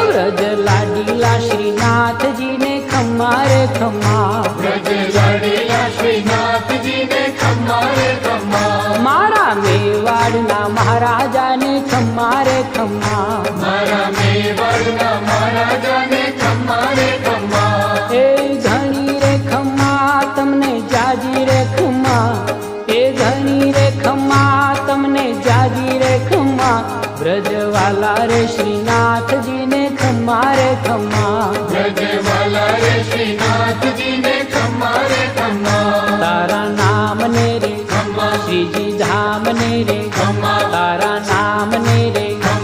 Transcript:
व्रज लाडीला श्रीनाथ जी ने खम्मा रे खम्मा, व्रज लाडीला श्रीनाथ जी ने खम्मा रे खम्मा, मारा मेवाड़ना महाराजा ने खम्मा रे खम्मा, मारा मेवाड़ना महाराजा ने खम्मा रे खम्मा, ए घणी रे खम्मा तमने जाजी रे खम्मा, ए घणी रे खम्मा तमने जाजी रे खम्मा, ब्रजवाला रे श्रीनाथ जी ने खम्मा रे खम्मा, ब्रजवाला रे श्रीनाथ जी ने खम्मा रे खम्मा, तारा नाम ने रे खम्मा, श्रीजी धाम ने रे खम्मा, तारा नाम ने रे